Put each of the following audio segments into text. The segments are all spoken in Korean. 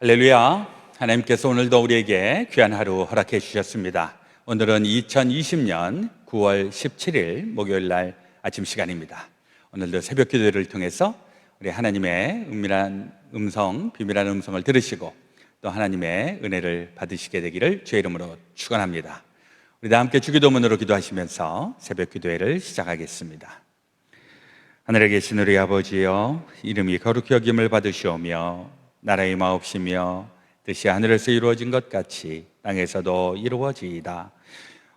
할렐루야. 하나님께서 오늘도 우리에게 귀한 하루 허락해 주셨습니다. 오늘은 2020년 9월 17일 목요일 날 아침 시간입니다. 오늘도 새벽 기도를 통해서 우리 하나님의 은밀한 음성, 비밀한 음성을 들으시고 또 하나님의 은혜를 받으시게 되기를 주의 이름으로 축원합니다. 우리 다 함께 주기도문으로 기도하시면서 새벽 기도회를 시작하겠습니다. 하늘에 계신 우리 아버지여, 이름이 거룩히 여김을 받으시오며 나라의 마옵시며 뜻이 하늘에서 이루어진 것 같이 땅에서도 이루어지이다.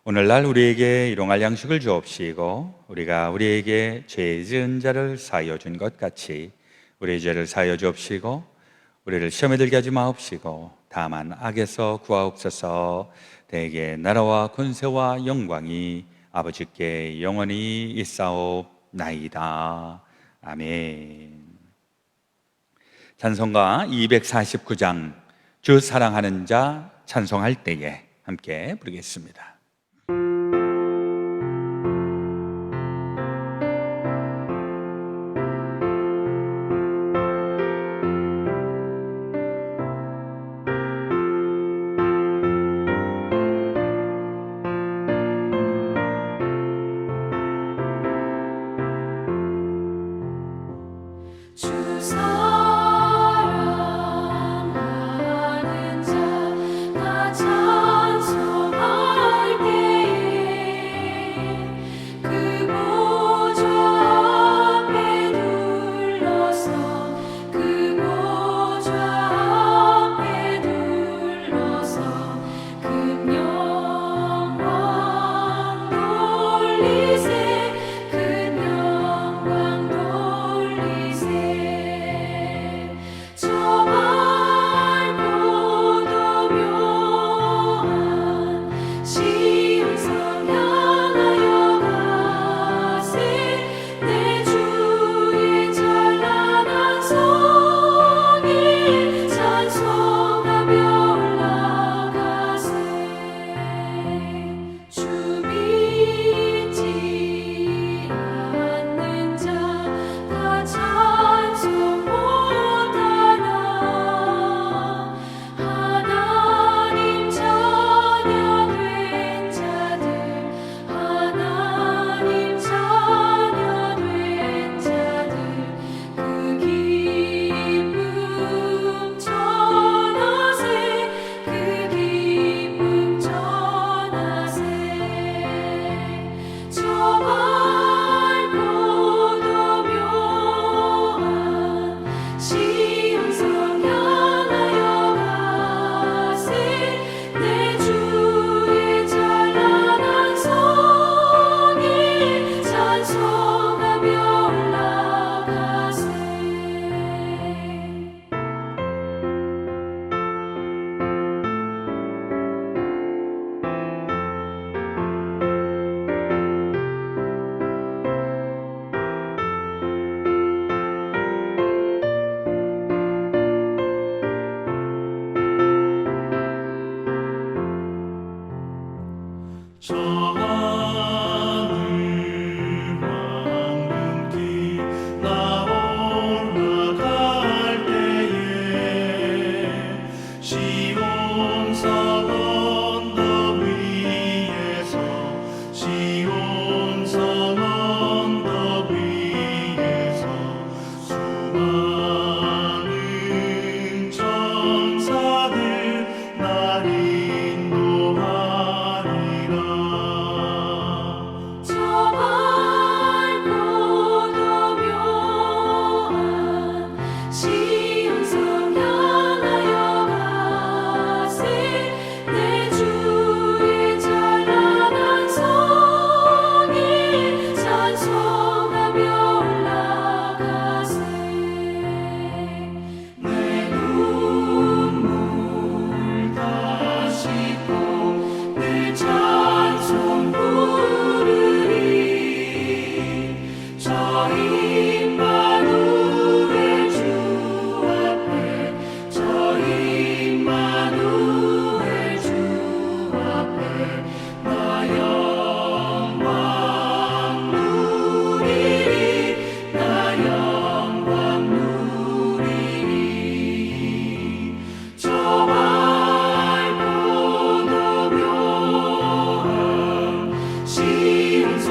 오늘날 우리에게 일용할 양식을 주옵시고 우리가 우리에게 죄 지은 자를 사하여 준 것 같이 우리의 죄를 사하여 주옵시고 우리를 시험에 들게 하지 마옵시고 다만 악에서 구하옵소서. 대개 나라와 권세와 영광이 아버지께 영원히 있사옵나이다. 아멘. 찬송가 249장 주 사랑하는 자 찬송할 때에 함께 부르겠습니다. 사랑하는 자 다 찬송하리.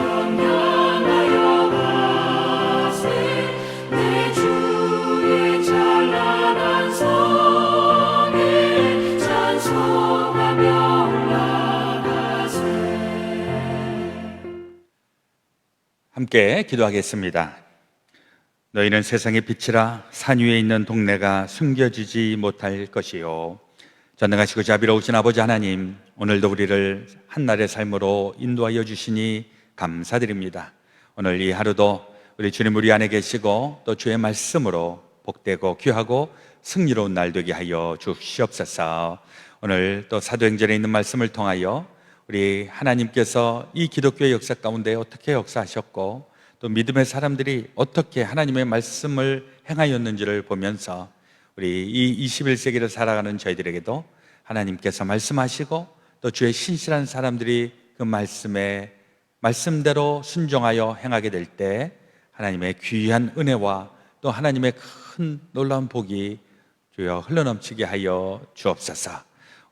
찬양하여 가세 내 주의 찬란한 성에 찬송하며 올라가세. 함께 기도하겠습니다. 너희는 세상의 빛이라 산 위에 있는 동네가 숨겨지지 못할 것이요 전능하시고 자비로우신 아버지 하나님, 오늘도 우리를 한날의 삶으로 인도하여 주시니 감사드립니다. 오늘 이 하루도 우리 주님 우리 안에 계시고 또 주의 말씀으로 복되고 귀하고 승리로운 날 되게 하여 주시옵소서. 오늘 또 사도행전에 있는 말씀을 통하여 우리 하나님께서 이 기독교의 역사 가운데 어떻게 역사하셨고 또 믿음의 사람들이 어떻게 하나님의 말씀을 행하였는지를 보면서 우리 이 21세기를 살아가는 저희들에게도 하나님께서 말씀하시고 또 주의 신실한 사람들이 그 말씀대로 순종하여 행하게 될 때 하나님의 귀한 은혜와 또 하나님의 큰 놀라운 복이 주여 흘러넘치게 하여 주옵소서.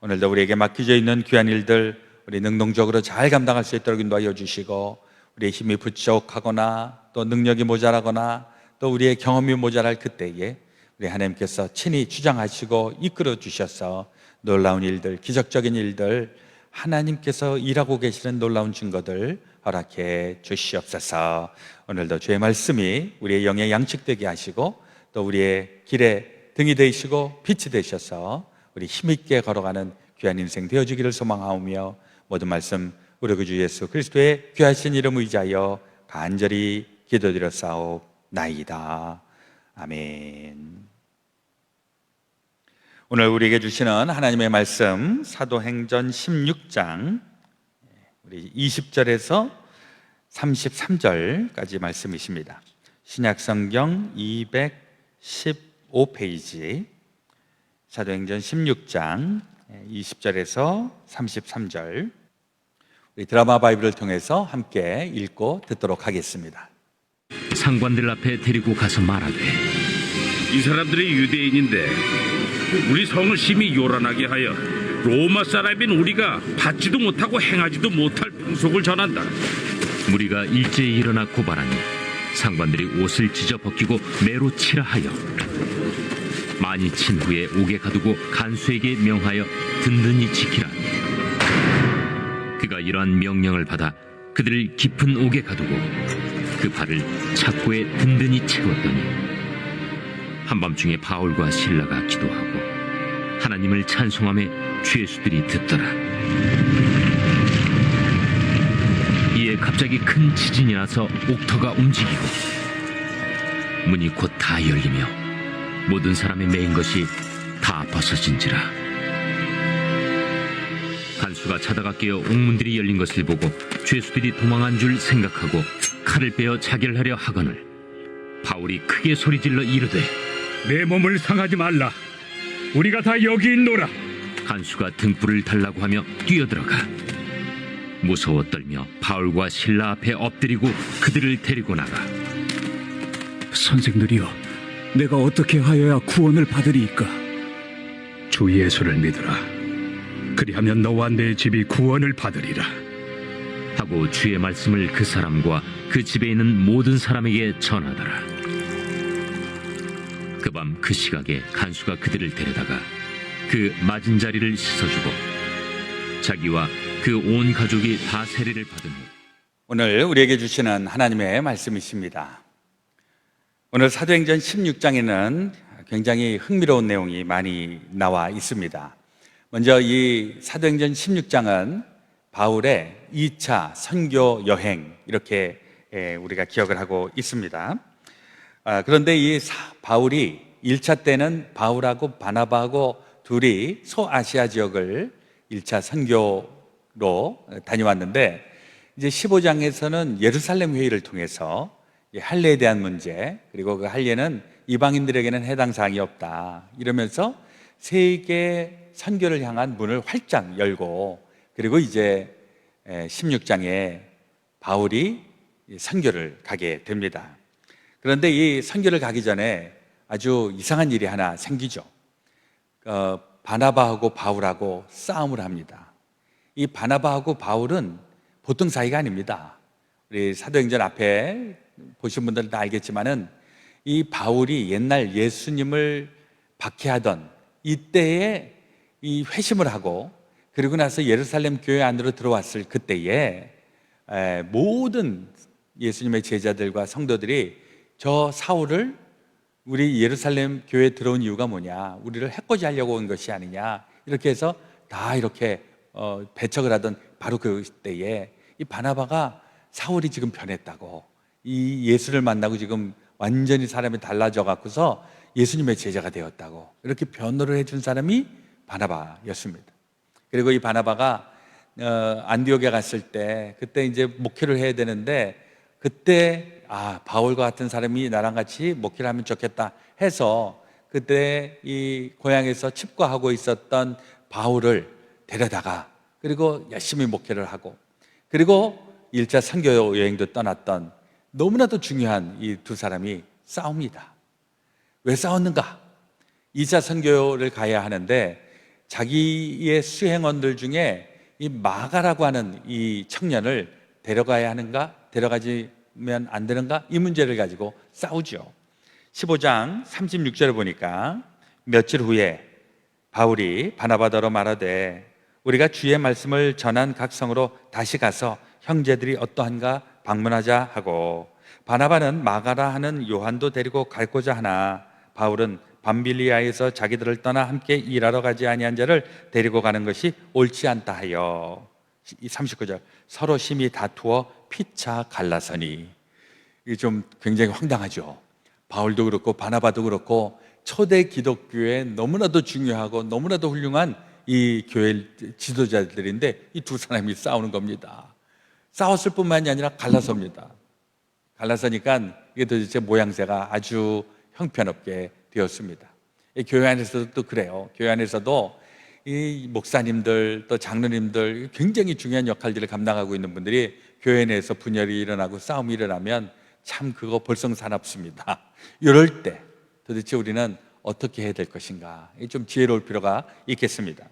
오늘도 우리에게 맡겨져 있는 귀한 일들 우리 능동적으로 잘 감당할 수 있도록 인도하여 주시고, 우리의 힘이 부족하거나 또 능력이 모자라거나 또 우리의 경험이 모자랄 그때에 우리 하나님께서 친히 주장하시고 이끌어 주셔서 놀라운 일들, 기적적인 일들, 하나님께서 일하고 계시는 놀라운 증거들 허락해 주시옵소서. 오늘도 주의 말씀이 우리의 영에 양식되게 하시고 또 우리의 길에 등이 되시고 빛이 되셔서 우리 힘있게 걸어가는 귀한 인생 되어주기를 소망하오며, 모든 말씀 우리 구주 예수 그리스도의 귀하신 이름 의지하여 간절히 기도드렸사옵나이다. 아멘. 오늘 우리에게 주시는 하나님의 말씀 사도행전 16장 우리 20절에서 33절까지 말씀이십니다. 신약성경 215페이지 사도행전 16장 20절에서 33절 우리 드라마 바이블을 통해서 함께 읽고 듣도록 하겠습니다. 상관들 앞에 데리고 가서 말하되, 이 사람들이 유대인인데 우리 성을 심히 요란하게 하여 로마 사람인 우리가 받지도 못하고 행하지도 못할 풍속을 전한다. 무리가 일제히 일어나 고발하니 상관들이 옷을 찢어 벗기고 매로 치라 하여 많이 친 후에 옥에 가두고 간수에게 명하여 든든히 지키라. 그가 이러한 명령을 받아 그들을 깊은 옥에 가두고 그 발을 착고에 든든히 채웠더니 한밤중에 바울과 실라가 기도하고 하나님을 찬송하며 죄수들이 듣더라. 이에 갑자기 큰 지진이 나서 옥터가 움직이고 문이 곧 다 열리며 모든 사람이 매인 것이 다 벗어진지라. 간수가 자다가 깨어 옥문들이 열린 것을 보고 죄수들이 도망한 줄 생각하고 칼을 빼어 자결하려 하거늘 바울이 크게 소리질러 이르되, 내 몸을 상하지 말라. 우리가 다 여기 있노라. 간수가 등불을 달라고 하며 뛰어들어가 무서워 떨며 바울과 실라 앞에 엎드리고 그들을 데리고 나가. 선생들이여, 내가 어떻게 하여야 구원을 받으리이까? 주 예수를 믿으라. 그리하면 너와 내 집이 구원을 받으리라 하고 주의 말씀을 그 사람과 그 집에 있는 모든 사람에게 전하더라. 그 밤 그 시각에 간수가 그들을 데려다가 그 맞은 자리를 씻어주고 자기와 그 온 가족이 다 세례를 받은 후 오늘 우리에게 주시는 하나님의 말씀이십니다. 오늘 사도행전 16장에는 굉장히 흥미로운 내용이 많이 나와 있습니다. 먼저 이 사도행전 16장은 바울의 2차 선교 여행, 이렇게 우리가 기억을 하고 있습니다. 그런데 이 바울이 1차 때는 바울하고 바나바하고 둘이 소아시아 지역을 1차 선교로 다녀왔는데, 이제 15장에서는 예루살렘 회의를 통해서 할례에 대한 문제, 그리고 그 할례는 이방인들에게는 해당 사항이 없다 이러면서 세계 선교를 향한 문을 활짝 열고, 그리고 이제 16장에 바울이 선교를 가게 됩니다. 그런데 이 선교를 가기 전에 아주 이상한 일이 하나 생기죠. 바나바하고 바울하고 싸움을 합니다. 이 바나바하고 바울은 보통 사이가 아닙니다. 우리 사도행전 앞에 보신 분들은 다 알겠지만은 이 바울이 옛날 예수님을 박해하던 이때에 이 회심을 하고 그리고 나서 예루살렘 교회 안으로 들어왔을 그때에 모든 예수님의 제자들과 성도들이 저 사울을 우리 예루살렘 교회에 들어온 이유가 뭐냐, 우리를 해코지하려고 온 것이 아니냐, 이렇게 해서 다 이렇게 배척을 하던 바로 그때에 이 바나바가 사울이 지금 변했다고, 이 예수를 만나고 지금 완전히 사람이 달라져 갖고서 예수님의 제자가 되었다고 이렇게 변호를 해준 사람이 바나바였습니다. 그리고 이 바나바가 안디옥에 갔을 때 그때 이제 목회를 해야 되는데 그때 바울과 같은 사람이 나랑 같이 목회를 하면 좋겠다 해서 그때 이 고향에서 칩과하고 있었던 바울을 데려다가 그리고 열심히 목회를 하고 그리고 1차 선교 여행도 떠났던 너무나도 중요한 이 두 사람이 싸웁니다. 왜 싸웠는가? 2차 선교를 가야 하는데 자기의 수행원들 중에 이 마가라고 하는 이 청년을 데려가야 하는가, 데려가지면 안 되는가, 이 문제를 가지고 싸우죠. 15장 36절을 보니까 며칠 후에 바울이 바나바더러 말하되 우리가 주의 말씀을 전한 각 성으로 다시 가서 형제들이 어떠한가 방문하자 하고, 바나바는 마가라 하는 요한도 데리고 가고자 하나 바울은 밤빌리아에서 자기들을 떠나 함께 일하러 가지 아니한 자를 데리고 가는 것이 옳지 않다 하여, 39절 서로 심히 다투어 피차 갈라서니. 이게 좀 굉장히 황당하죠. 바울도 그렇고 바나바도 그렇고 초대 기독교에 너무나도 중요하고 너무나도 훌륭한 이 교회 지도자들인데 이 두 사람이 싸우는 겁니다. 싸웠을 뿐만이 아니라 갈라섭니다. 갈라서니까 이게 도대체 모양새가 아주 형편없게 되었습니다. 이 교회 안에서도 또 그래요. 교회 안에서도 이 목사님들 또 장로님들 굉장히 중요한 역할들을 감당하고 있는 분들이 교회 내에서 분열이 일어나고 싸움이 일어나면 참 그거 볼썽사납습니다. 이럴 때 도대체 우리는 어떻게 해야 될 것인가, 좀 지혜로울 필요가 있겠습니다.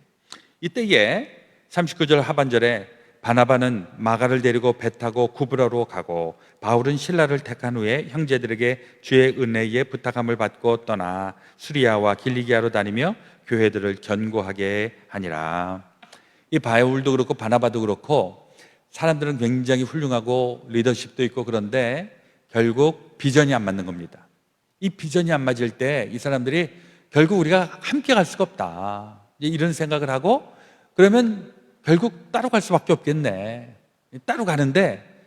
이때에 39절 하반절에 바나바는 마가를 데리고 배 타고 구브로로 가고 바울은 신라를 택한 후에 형제들에게 주의 은혜에 부탁함을 받고 떠나 수리아와 길리기아로 다니며 교회들을 견고하게 하니라. 이 바울도 그렇고 바나바도 그렇고 사람들은 굉장히 훌륭하고 리더십도 있고 그런데 결국 비전이 안 맞는 겁니다. 이 비전이 안 맞을 때 이 사람들이 결국 우리가 함께 갈 수가 없다, 이런 생각을 하고 그러면 결국 따로 갈 수밖에 없겠네. 따로 가는데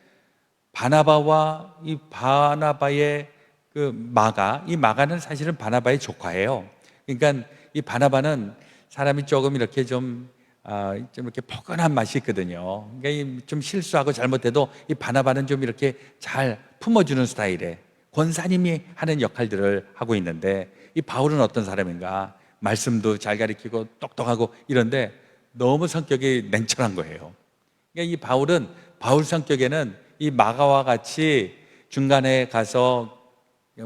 바나바와 이 바나바의 그 마가, 이 마가는 사실은 바나바의 조카예요. 그러니까 이 바나바는 사람이 조금 이렇게 좀 이렇게 포근한 맛이 있거든요. 그러니까 좀 실수하고 잘못해도 이 바나바는 좀 이렇게 잘 품어주는 스타일의 권사님이 하는 역할들을 하고 있는데 이 바울은 어떤 사람인가? 말씀도 잘 가르치고 똑똑하고 이런데 너무 성격이 냉철한 거예요. 그러니까 이 바울은 바울 성격에는 이 마가와 같이 중간에 가서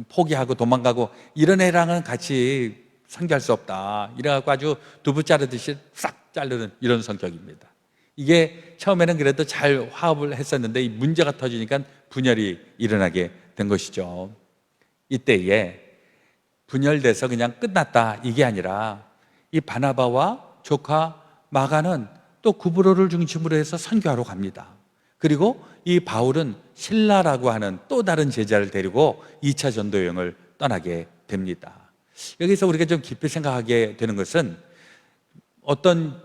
포기하고 도망가고 이런 애랑은 같이 상대할 수 없다, 이래갖고 아주 두부 자르듯이 싹 자르는 이런 성격입니다. 이게 처음에는 그래도 잘 화합을 했었는데 이 문제가 터지니까 분열이 일어나게 된 것이죠. 이때에 분열돼서 그냥 끝났다 이게 아니라 이 바나바와 조카 마가는 또 구브로를 중심으로 해서 선교하러 갑니다. 그리고 이 바울은 신라라고 하는 또 다른 제자를 데리고 2차 전도 여행을 떠나게 됩니다. 여기서 우리가 좀 깊이 생각하게 되는 것은 어떤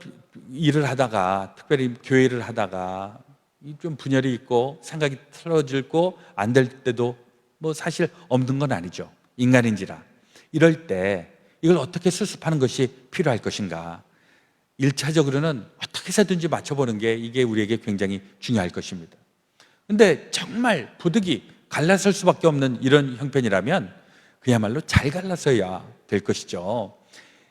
일을 하다가, 특별히 교회를 하다가 좀 분열이 있고 생각이 틀어지고 안 될 때도 뭐 사실 없는 건 아니죠. 인간인지라. 이럴 때 이걸 어떻게 수습하는 것이 필요할 것인가, 1차적으로는 어떻게 해서든지 맞춰보는 게 이게 우리에게 굉장히 중요할 것입니다. 근데 정말 부득이 갈라설 수밖에 없는 이런 형편이라면 그야말로 잘 갈라서야 될 것이죠.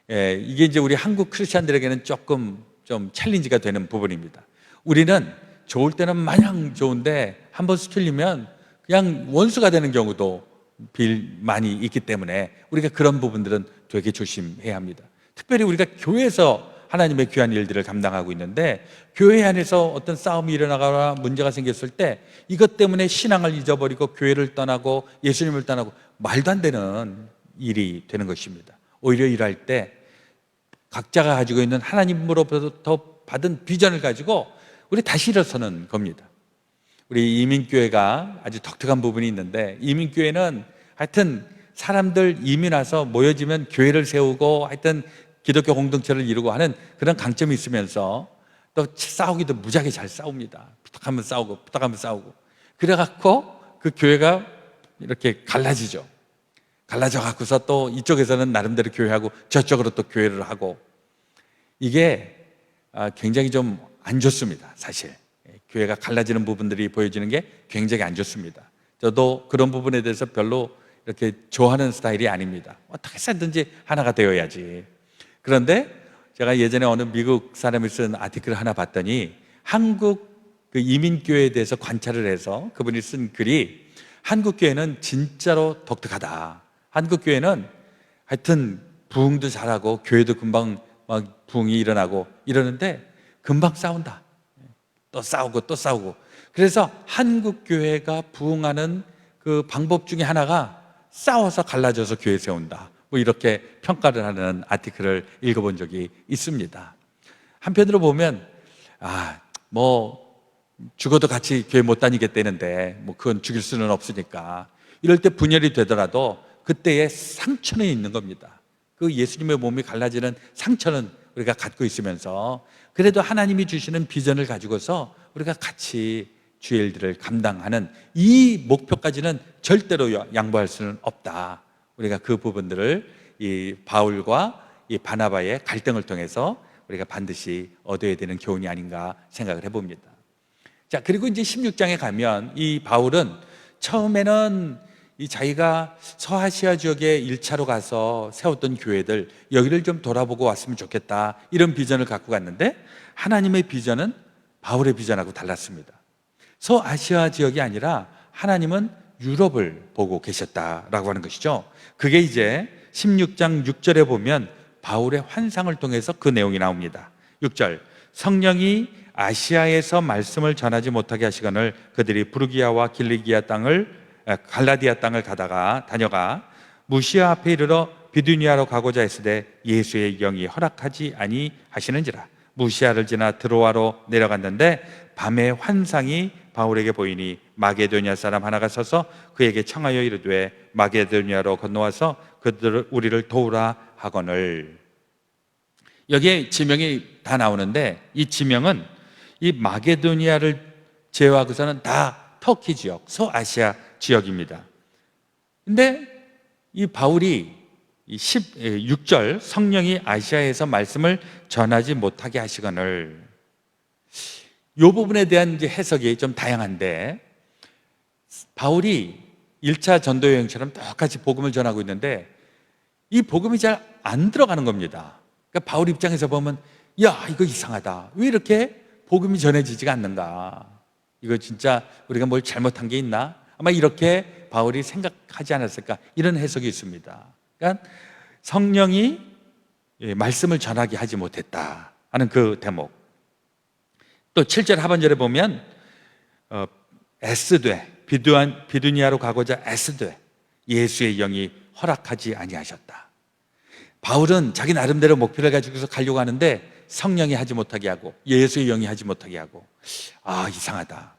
이게 이제 우리 한국 크리스찬들에게는 조금 좀 챌린지가 되는 부분입니다. 우리는 좋을 때는 마냥 좋은데 한번 스틀리면 그냥 원수가 되는 경우도 많이 있기 때문에 우리가 그런 부분들은 되게 조심해야 합니다. 특별히 우리가 교회에서 하나님의 귀한 일들을 감당하고 있는데, 교회 안에서 어떤 싸움이 일어나거나 문제가 생겼을 때 이것 때문에 신앙을 잊어버리고 교회를 떠나고 예수님을 떠나고 말도 안 되는 일이 되는 것입니다. 오히려 일할 때 각자가 가지고 있는 하나님으로부터 받은 비전을 가지고 우리 다시 일어서는 겁니다. 우리 이민교회가 아주 독특한 부분이 있는데, 이민교회는 하여튼 사람들 이민 와서 모여지면 교회를 세우고 하여튼 기독교 공동체를 이루고 하는 그런 강점이 있으면서 또 싸우기도 무지하게 잘 싸웁니다. 부탁하면 싸우고 부탁하면 싸우고, 그래갖고 그 교회가 이렇게 갈라지죠. 갈라져 갖고서 또 이쪽에서는 나름대로 교회하고 저쪽으로 또 교회를 하고, 이게 굉장히 좀 안 좋습니다. 사실 교회가 갈라지는 부분들이 보여지는 게 굉장히 안 좋습니다. 저도 그런 부분에 대해서 별로 이렇게 좋아하는 스타일이 아닙니다. 어떻게 해서든지 하나가 되어야지. 그런데 제가 예전에 어느 미국 사람이 쓴 아티클을 하나 봤더니, 한국 그 이민교회에 대해서 관찰을 해서 그분이 쓴 글이, 한국교회는 진짜로 독특하다. 한국교회는 하여튼 부흥도 잘하고 교회도 금방 막 부흥이 일어나고 이러는데 금방 싸운다. 또 싸우고 또 싸우고. 그래서 한국교회가 부흥하는 그 방법 중에 하나가 싸워서 갈라져서 교회 세운다. 뭐 이렇게 평가를 하는 아티클을 읽어본 적이 있습니다. 한편으로 보면 뭐 죽어도 같이 교회 못 다니겠다는데 뭐 그건 죽일 수는 없으니까, 이럴 때 분열이 되더라도 그때의 상처는 있는 겁니다. 그 예수님의 몸이 갈라지는 상처는 우리가 갖고 있으면서, 그래도 하나님이 주시는 비전을 가지고서 우리가 같이 주의 일들을 감당하는 이 목표까지는 절대로 양보할 수는 없다. 우리가 그 부분들을 이 바울과 이 바나바의 갈등을 통해서 우리가 반드시 얻어야 되는 교훈이 아닌가 생각을 해봅니다. 자, 그리고 이제 16장에 가면 이 바울은 처음에는 이 자기가 서아시아 지역에 1차로 가서 세웠던 교회들, 여기를 좀 돌아보고 왔으면 좋겠다, 이런 비전을 갖고 갔는데, 하나님의 비전은 바울의 비전하고 달랐습니다. 서아시아 지역이 아니라 하나님은 유럽을 보고 계셨다라고 하는 것이죠. 그게 이제 16장 6절에 보면 바울의 환상을 통해서 그 내용이 나옵니다. 6절, 성령이 아시아에서 말씀을 전하지 못하게 하시거늘 그들이 부르기아와 갈라디아 땅을 다녀가 무시아 앞에 이르러 비두니아로 가고자 했으되 예수의 영이 허락하지 아니하시는지라. 무시아를 지나 드로아로 내려갔는데 밤에 환상이 바울에게 보이니 마게도니아 사람 하나가 서서 그에게 청하여 이르되 마게도니아로 건너와서 우리를 도우라 하거늘. 여기에 지명이 다 나오는데, 이 지명은 이 마게도니아를 제외하고서는 다 터키 지역, 서아시아 지역입니다. 근데 이 바울이 6절, 성령이 아시아에서 말씀을 전하지 못하게 하시거늘, 이 부분에 대한 이제 해석이 좀 다양한데, 바울이 1차 전도 여행처럼 똑같이 복음을 전하고 있는데 이 복음이 잘 안 들어가는 겁니다. 그러니까 바울 입장에서 보면, 야, 이거 이상하다. 왜 이렇게 복음이 전해지지가 않는가? 이거 진짜 우리가 뭘 잘못한 게 있나? 아마 이렇게 바울이 생각하지 않았을까? 이런 해석이 있습니다. 그러니까 성령이 말씀을 전하게 하지 못했다 하는 그 대목. 또 7절 하반절에 보면 애쓰되, 비두니아로 가고자 애쓰되 예수의 영이 허락하지 아니하셨다. 바울은 자기 나름대로 목표를 가지고서 가려고 하는데 성령이 하지 못하게 하고 예수의 영이 하지 못하게 하고, 이상하다.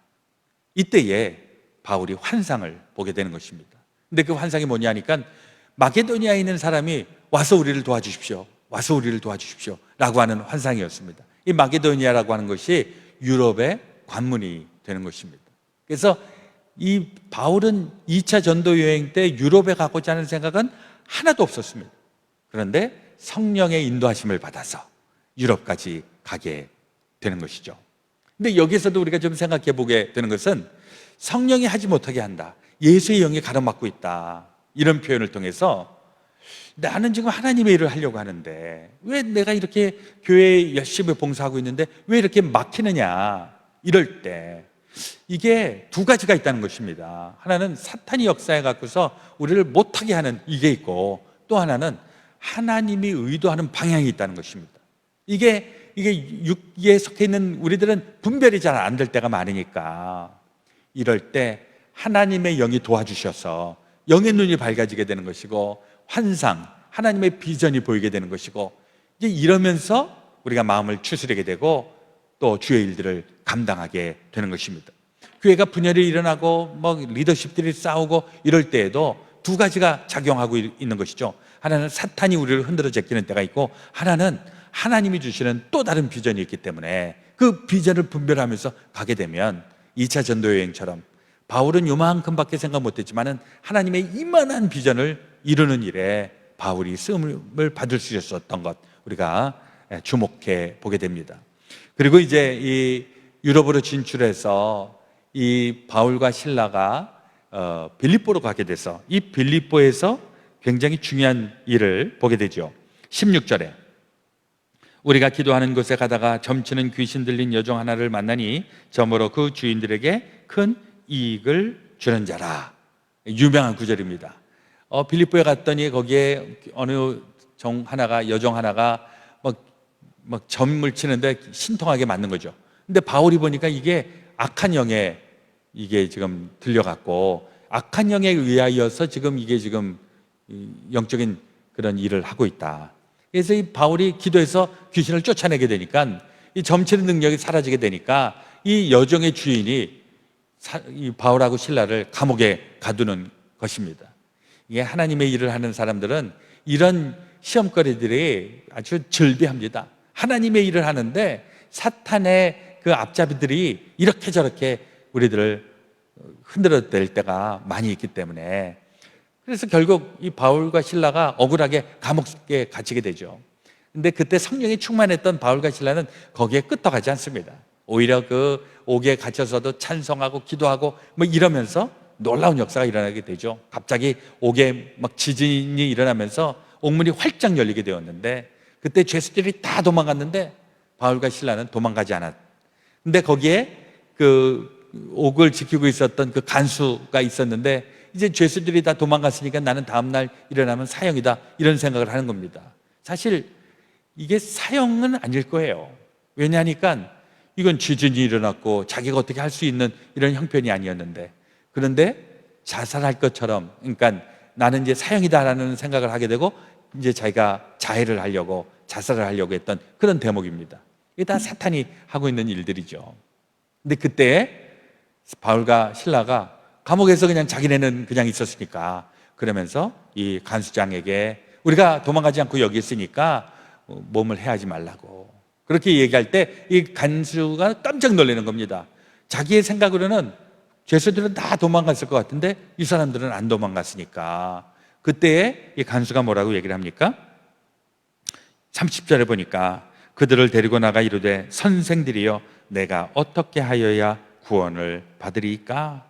이때에 바울이 환상을 보게 되는 것입니다. 근데 그 환상이 뭐냐 하니까, 마게도니아에 있는 사람이 와서 우리를 도와주십시오, 와서 우리를 도와주십시오 라고 하는 환상이었습니다. 이 마게도니아라고 하는 것이 유럽의 관문이 되는 것입니다. 그래서 이 바울은 2차 전도 여행 때 유럽에 가고자 하는 생각은 하나도 없었습니다. 그런데 성령의 인도하심을 받아서 유럽까지 가게 되는 것이죠. 근데 여기서도 우리가 좀 생각해 보게 되는 것은, 성령이 하지 못하게 한다, 예수의 영이 가로막고 있다, 이런 표현을 통해서 나는 지금 하나님의 일을 하려고 하는데 왜 내가 이렇게 교회에 열심히 봉사하고 있는데 왜 이렇게 막히느냐, 이럴 때 이게 두 가지가 있다는 것입니다. 하나는 사탄이 역사해 갖고서 우리를 못하게 하는 이게 있고, 또 하나는 하나님이 의도하는 방향이 있다는 것입니다. 이게 육에 속해 있는 우리들은 분별이 잘 안 될 때가 많으니까 이럴 때 하나님의 영이 도와주셔서 영의 눈이 밝아지게 되는 것이고 환상, 하나님의 비전이 보이게 되는 것이고 이제 이러면서 우리가 마음을 추스르게 되고 또 주의 일들을 감당하게 되는 것입니다. 교회가 분열이 일어나고 리더십들이 싸우고 이럴 때에도 두 가지가 작용하고 있는 것이죠. 하나는 사탄이 우리를 흔들어 제끼는 때가 있고, 하나는 하나님이 주시는 또 다른 비전이 있기 때문에 그 비전을 분별하면서 가게 되면 2차 전도 여행처럼 바울은 요만큼밖에 생각 못했지만은 하나님의 이만한 비전을 이루는 일에 바울이 쓰임을 받을 수 있었던 것, 우리가 주목해 보게 됩니다. 그리고 이제 이 유럽으로 진출해서 이 바울과 실라가 빌립보로 가게 돼서 이 빌립보에서 굉장히 중요한 일을 보게 되죠. 16절에 우리가 기도하는 곳에 가다가 점치는 귀신 들린 여종 하나를 만나니 저물어 그 주인들에게 큰 이익을 주는 자라. 유명한 구절입니다. 빌립보에 갔더니 거기에 어느 여종 하나가 막 점을 치는데 신통하게 맞는 거죠. 근데 바울이 보니까 이게 악한 영에 이게 지금 들려갔고, 악한 영에 의하여서 지금 이게 지금 영적인 그런 일을 하고 있다. 그래서 이 바울이 기도해서 귀신을 쫓아내게 되니까 이 점치는 능력이 사라지게 되니까 이 여종의 주인이 이 바울하고 실라를 감옥에 가두는 것입니다. 이게 하나님의 일을 하는 사람들은 이런 시험거리들이 아주 즐비합니다. 하나님의 일을 하는데 사탄의 그 앞잡이들이 이렇게 저렇게 우리들을 흔들어 댈 때가 많이 있기 때문에, 그래서 결국 이 바울과 실라가 억울하게 감옥에 갇히게 되죠. 근데 그때 성령이 충만했던 바울과 실라는 거기에 끄떡하지 않습니다. 오히려 그 옥에 갇혀서도 찬송하고 기도하고 이러면서 놀라운 역사가 일어나게 되죠. 갑자기 옥에 막 지진이 일어나면서 옥문이 활짝 열리게 되었는데, 그때 죄수들이 다 도망갔는데 바울과 실라는 도망가지 않았. 근데 거기에 그 옥을 지키고 있었던 그 간수가 있었는데, 이제 죄수들이 다 도망갔으니까 나는 다음날 일어나면 사형이다, 이런 생각을 하는 겁니다. 사실 이게 사형은 아닐 거예요. 왜냐하니까 이건 지진이 일어났고 자기가 어떻게 할 수 있는 이런 형편이 아니었는데, 그런데 자살할 것처럼, 그러니까 나는 이제 사형이다라는 생각을 하게 되고 이제 자기가 자해를 하려고, 자살을 하려고 했던 그런 대목입니다. 이게 다 사탄이 하고 있는 일들이죠. 근데 그때 바울과 실라가 감옥에서 그냥 자기네는 그냥 있었으니까, 그러면서 이 간수장에게 우리가 도망가지 않고 여기 있으니까 몸을 해하지 말라고 그렇게 얘기할 때 이 간수가 깜짝 놀라는 겁니다. 자기의 생각으로는 죄수들은 다 도망갔을 것 같은데 이 사람들은 안 도망갔으니까. 그때에 이 간수가 뭐라고 얘기를 합니까? 30절에 보니까 그들을 데리고 나가 이르되 선생들이여 내가 어떻게 하여야 구원을 받으리까?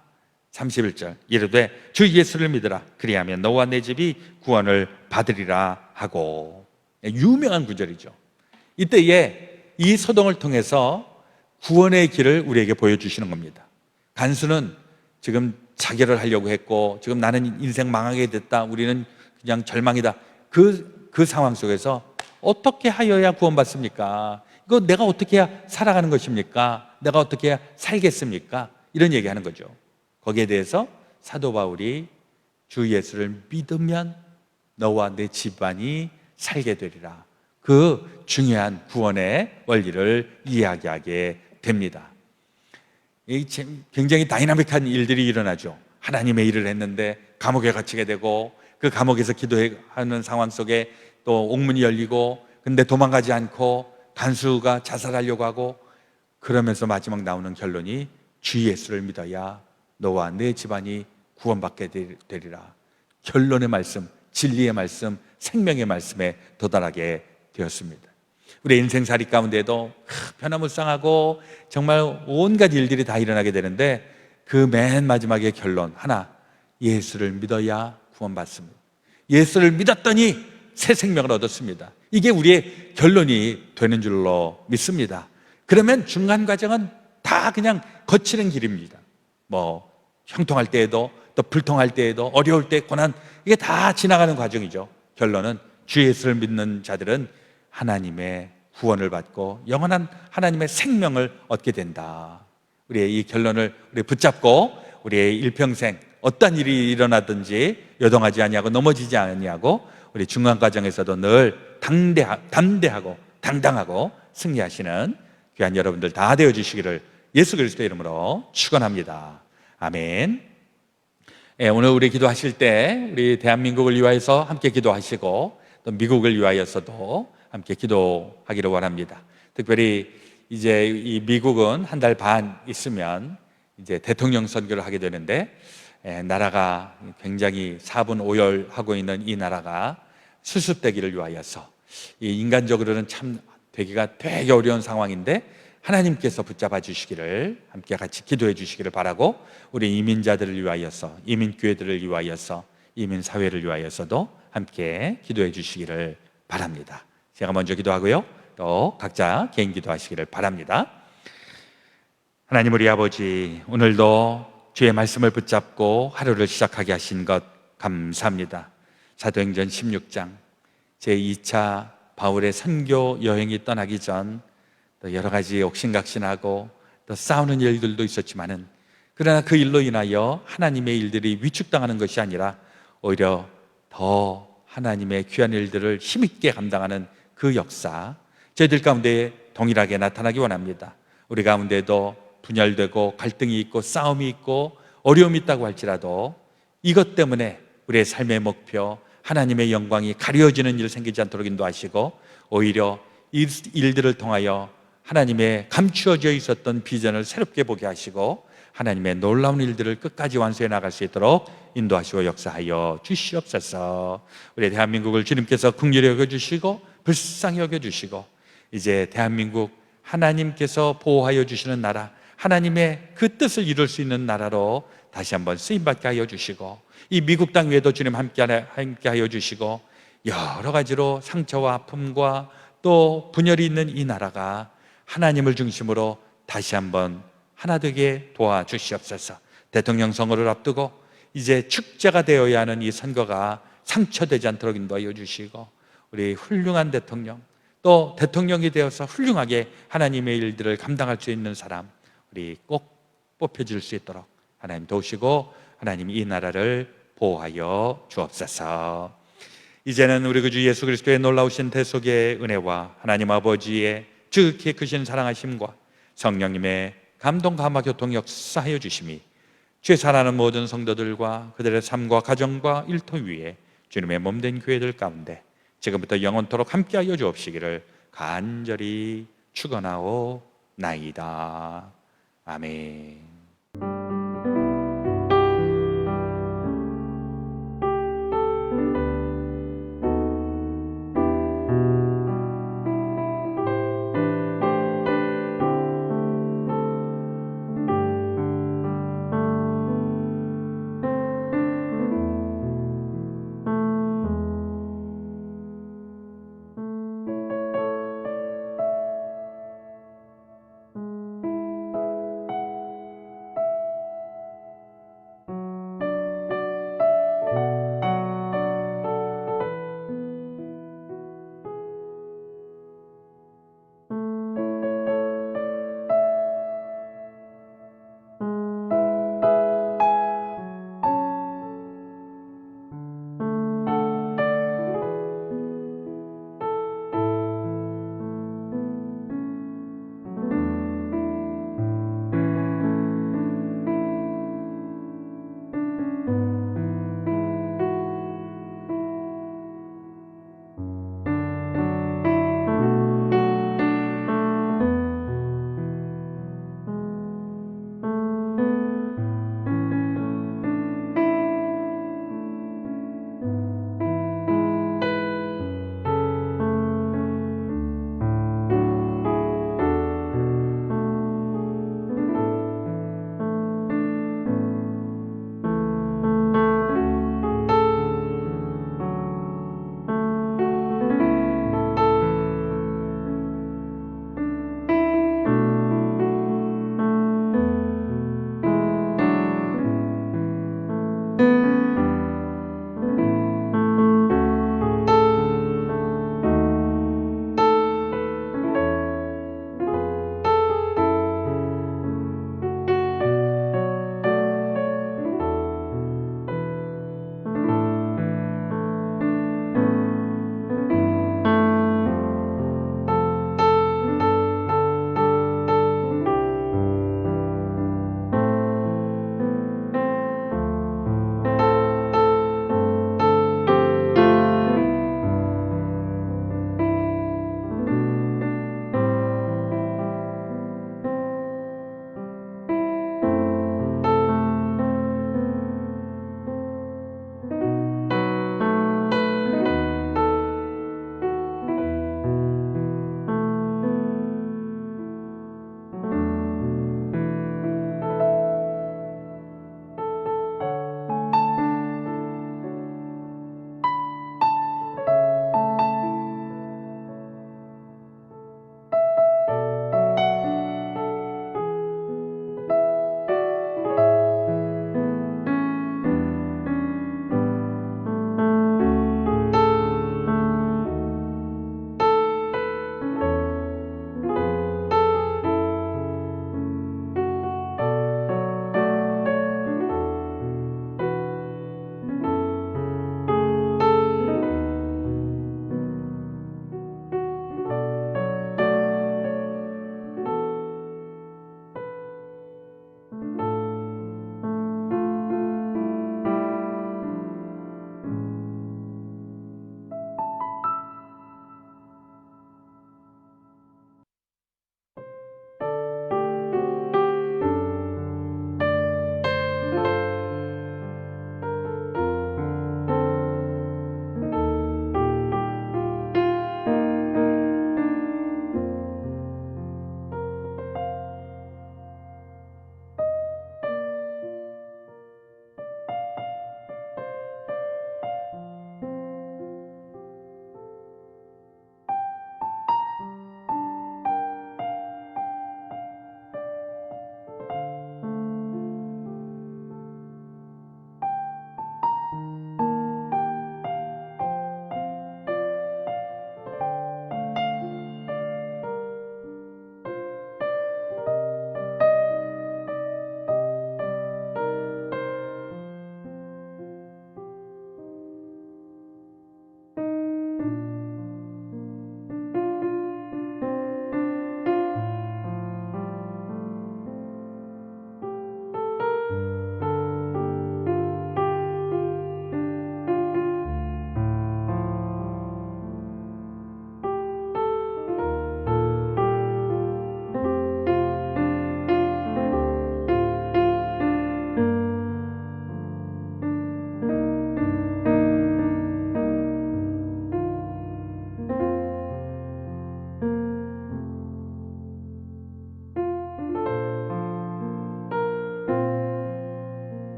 31절 이르되 주 예수를 믿으라 그리하면 너와 내 집이 구원을 받으리라 하고. 유명한 구절이죠. 이때에 이 소동을 통해서 구원의 길을 우리에게 보여주시는 겁니다. 간수는 지금 자결을 하려고 했고, 지금 나는 인생 망하게 됐다, 우리는 그냥 절망이다, 그 상황 속에서 어떻게 하여야 구원받습니까? 이거 내가 어떻게 해야 살아가는 것입니까? 내가 어떻게 해야 살겠습니까? 이런 얘기하는 거죠. 거기에 대해서 사도 바울이 주 예수를 믿으면 너와 내 집안이 살게 되리라, 그 중요한 구원의 원리를 이야기하게 됩니다. 굉장히 다이나믹한 일들이 일어나죠. 하나님의 일을 했는데 감옥에 갇히게 되고, 그 감옥에서 기도하는 상황 속에 또 옥문이 열리고, 근데 도망가지 않고 간수가 자살하려고 하고, 그러면서 마지막 나오는 결론이 주 예수를 믿어야 너와 내 집안이 구원받게 되리라. 결론의 말씀, 진리의 말씀, 생명의 말씀에 도달하게 되었습니다. 우리 인생살이 가운데도 변화무쌍하고 정말 온갖 일들이 다 일어나게 되는데, 그 맨 마지막의 결론 하나, 예수를 믿어야 구원받습니다. 예수를 믿었더니 새 생명을 얻었습니다. 이게 우리의 결론이 되는 줄로 믿습니다. 그러면 중간 과정은 다 그냥 거치는 길입니다. 형통할 때에도, 또 불통할 때에도, 어려울 때 고난, 이게 다 지나가는 과정이죠. 결론은 주 예수를 믿는 자들은 하나님의 구원을 받고 영원한 하나님의 생명을 얻게 된다. 우리의 이 결론을 우리 붙잡고 우리의 일평생 어떤 일이 일어나든지 요동하지 아니하고 넘어지지 아니하고 우리 중간 과정에서도 늘 담대하고 당당하고 승리하시는 귀한 여러분들 다 되어 주시기를 예수 그리스도의 이름으로 축원합니다. 아멘. 오늘 우리 기도하실 때 우리 대한민국을 위하여서 함께 기도하시고 또 미국을 위하여서도 함께 기도하기를 원합니다. 특별히 이제 이 미국은 한 달 반 있으면 이제 대통령 선거를 하게 되는데 나라가 굉장히 사분오열하고 있는 이 나라가 수습되기를 위하여서 이 인간적으로는 참 되기가 되게 어려운 상황인데 하나님께서 붙잡아 주시기를 함께 같이 기도해 주시기를 바라고 우리 이민자들을 위하여서 이민교회들을 위하여서 이민사회를 위하여서도 함께 기도해 주시기를 바랍니다. 제가 먼저 기도하고요 또 각자 개인 기도하시기를 바랍니다. 하나님 우리 아버지, 오늘도 주의 말씀을 붙잡고 하루를 시작하게 하신 것 감사합니다. 사도행전 16장 제2차 바울의 선교 여행이 떠나기 전 또 여러 가지 옥신각신하고 또 싸우는 일들도 있었지만은 그러나 그 일로 인하여 하나님의 일들이 위축당하는 것이 아니라 오히려 더 하나님의 귀한 일들을 힘있게 감당하는 그 역사 저희들 가운데 동일하게 나타나기 원합니다. 우리 가운데도 분열되고 갈등이 있고 싸움이 있고 어려움이 있다고 할지라도 이것 때문에 우리의 삶의 목표 하나님의 영광이 가려지는 일 생기지 않도록 인도하시고 오히려 이 일들을 통하여 하나님의 감추어져 있었던 비전을 새롭게 보게 하시고 하나님의 놀라운 일들을 끝까지 완수해 나갈 수 있도록 인도하시고 역사하여 주시옵소서. 우리 대한민국을 주님께서 긍휼히 여겨주시고 불쌍히 여겨주시고 이제 대한민국 하나님께서 보호하여 주시는 나라 하나님의 그 뜻을 이룰 수 있는 나라로 다시 한번 쓰임받게 하여 주시고 이 미국 땅 위에도 주님 함께 하여 주시고 여러 가지로 상처와 아픔과 또 분열이 있는 이 나라가 하나님을 중심으로 다시 한번 하나 되게 도와주시옵소서. 대통령 선거를 앞두고 이제 축제가 되어야 하는 이 선거가 상처되지 않도록 인도하여 주시고 우리 훌륭한 대통령 또 대통령이 되어서 훌륭하게 하나님의 일들을 감당할 수 있는 사람 우리 꼭 뽑혀질 수 있도록 하나님 도우시고 하나님 이 나라를 보호하여 주옵소서. 이제는 우리 그 주 예수 그리스도의 놀라우신 대속의 은혜와 하나님 아버지의 지극히 크신 사랑하심과 성령님의 감동 감화 교통 역사하여 주심이 주의 사랑하는 모든 성도들과 그들의 삶과 가정과 일터 위에 주님의 몸된 교회들 가운데 지금부터 영원토록 함께하여 주옵시기를 간절히 축원하오나이다. 아멘.